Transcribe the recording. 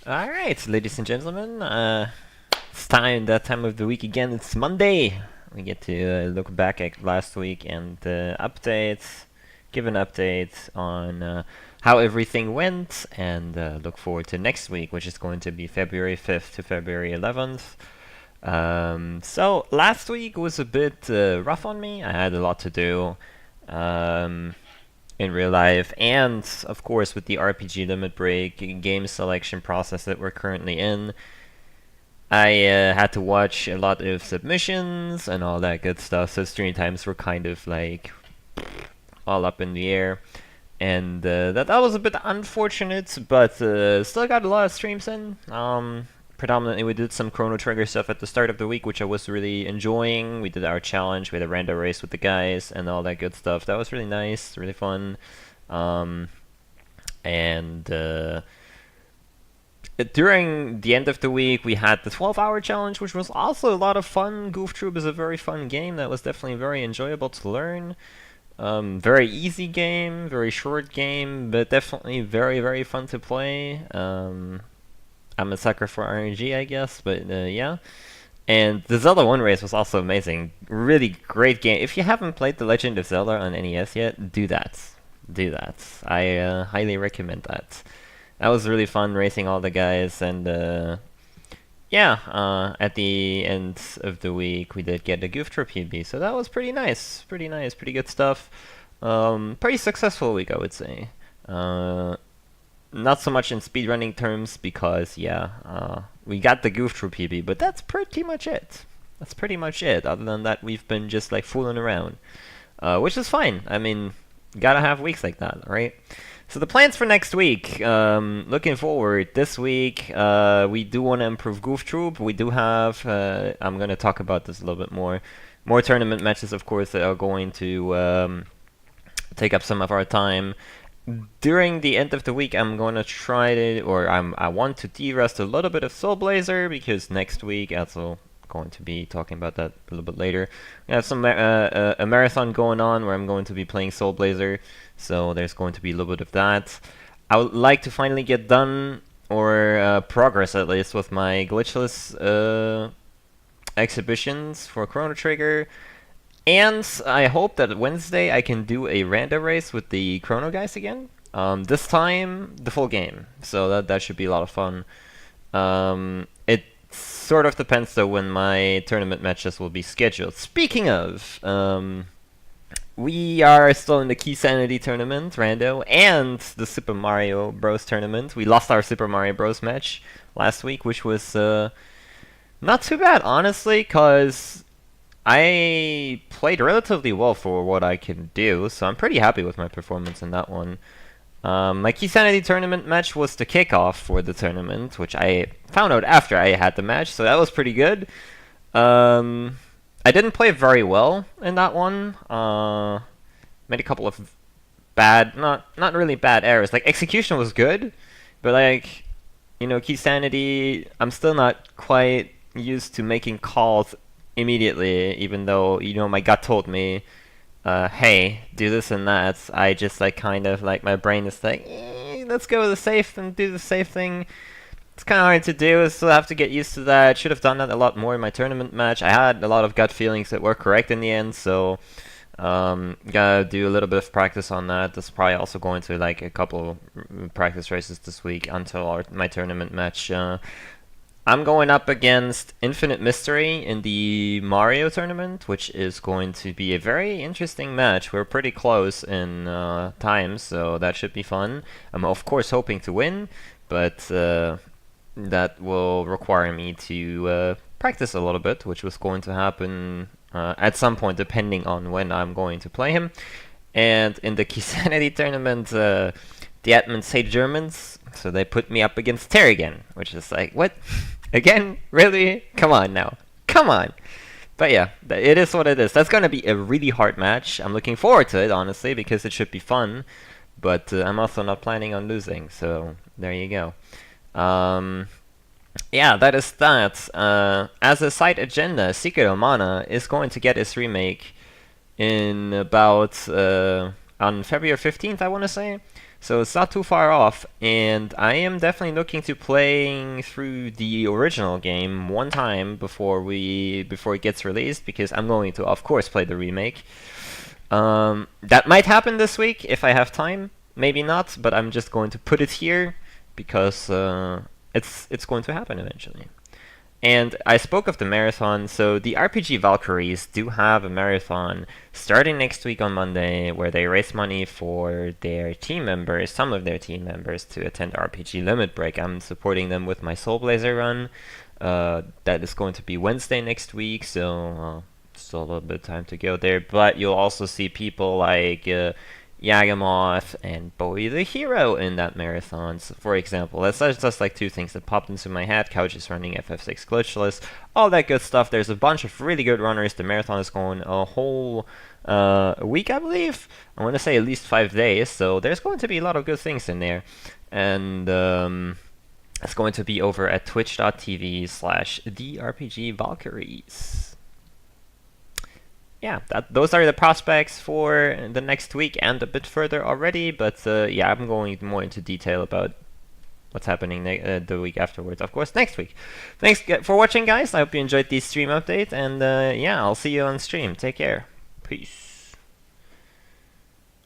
Alright, ladies and gentlemen, it's that time of the week again. It's Monday. We get to look back at last week and give an update on how everything went, and look forward to next week, which is going to be February 5th to February 11th. So last week was a bit rough on me. I had a lot to do. In real life, and of course with the RPG limit break game selection process that we're currently in, I had to watch a lot of submissions and all that good stuff, so stream times were kind of like all up in the air, and that was a bit unfortunate, but still got a lot of streams in. Predominantly we did some Chrono Trigger stuff at the start of the week, which I was really enjoying. We did our challenge, we had a random race with the guys and all that good stuff. That was really nice, really fun. And during the end of the week, we had the 12-hour challenge, which was also a lot of fun. Goof Troop is a very fun game that was definitely very enjoyable to learn. Very easy game, very short game, but definitely very, very fun to play. I'm a sucker for RNG, I guess, but yeah. And the Zelda 1 race was also amazing. Really great game. If you haven't played The Legend of Zelda on NES yet, do that. Do that. I highly recommend that. That was really fun racing all the guys, and yeah, at the end of the week we did get a Goof Troop PB, so that was pretty nice. Pretty nice, pretty good stuff. Pretty successful week, I would say. Not so much in speedrunning terms, because yeah, we got the Goof Troop PB, but that's pretty much it. That's pretty much it. Other than that, we've been just like fooling around, which is fine. I mean, gotta have weeks like that, right? So the plans for next week, looking forward, this week, we do want to improve Goof Troop. We do have, I'm going to talk about this a little bit more tournament matches, of course, that are going to take up some of our time. During the end of the week, I'm going to try to, or I want to de-rest a little bit of Soul Blazer, because next week, also going to be talking about that a little bit later. We have some a marathon going on where I'm going to be playing Soul Blazer, so there's going to be a little bit of that. I would like to finally get done, or progress at least, with my glitchless exhibitions for Chrono Trigger. And I hope that Wednesday I can do a random race with the Chrono guys again. This time, the full game. So that should be a lot of fun. It sort of depends though when my tournament matches will be scheduled. Speaking of, we are still in the Key Sanity tournament, Rando, and the Super Mario Bros. Tournament. We lost our Super Mario Bros. Match last week, which was not too bad, honestly, because I played relatively well for what I can do, so I'm pretty happy with my performance in that one. My Key Sanity tournament match was the kickoff for the tournament, which I found out after I had the match, so that was pretty good. I didn't play very well in that one. Made a couple of bad, not really bad errors. Like, execution was good, but like, you know, Key Sanity, I'm still not quite used to making calls immediately, even though, you know, my gut told me, hey, do this and that. I just like kind of like, my brain is like, let's go with the safe and do the safe thing. It's kind of hard to do. I still have to get used to that. Should have done that a lot more in my tournament match. I had a lot of gut feelings that were correct in the end, so gotta do a little bit of practice on that. That's probably also going to like a couple practice races this week until my tournament match. I'm going up against Infinite Mystery in the Mario tournament, which is going to be a very interesting match. We're pretty close in time, so that should be fun. I'm of course hoping to win, but that will require me to practice a little bit, which was going to happen at some point, depending on when I'm going to play him. And in the Kisanity tournament, the admins hate Germans, so they put me up against Terrigan, which is like, what? Again? Really? Come on now. Come on! But yeah, it is what it is. That's gonna be a really hard match. I'm looking forward to it, honestly, because it should be fun. But I'm also not planning on losing, so there you go. Yeah, that is that. As a side agenda, Secret of Mana is going to get its remake in about on February 15th, I want to say. So it's not too far off, and I am definitely looking to playing through the original game one time before it gets released, because I'm going to, of course, play the remake. That might happen this week if I have time. Maybe not, but I'm just going to put it here because it's going to happen eventually. And I spoke of the marathon, so the RPG Valkyries do have a marathon starting next week on Monday, where they raise money for their team members, some of their team members, to attend RPG Limit Break. I'm supporting them with my Soul Blazer run. That is going to be Wednesday next week, so still a little bit of time to go there. But you'll also see people like Yagamoth and Bowie the Hero in that marathon, so for example. That's just like two things that popped into my head. Couch is running FF6 glitchless, all that good stuff. There's a bunch of really good runners. The marathon is going a whole week, I believe. I want to say at least 5 days, so there's going to be a lot of good things in there. And it's going to be over at twitch.tv/therpgvalkyries. Yeah, those are the prospects for the next week and a bit further already, but yeah, I'm going more into detail about what's happening the week afterwards, of course, next week. Thanks for watching, guys. I hope you enjoyed this stream update, and yeah, I'll see you on stream. Take care. Peace.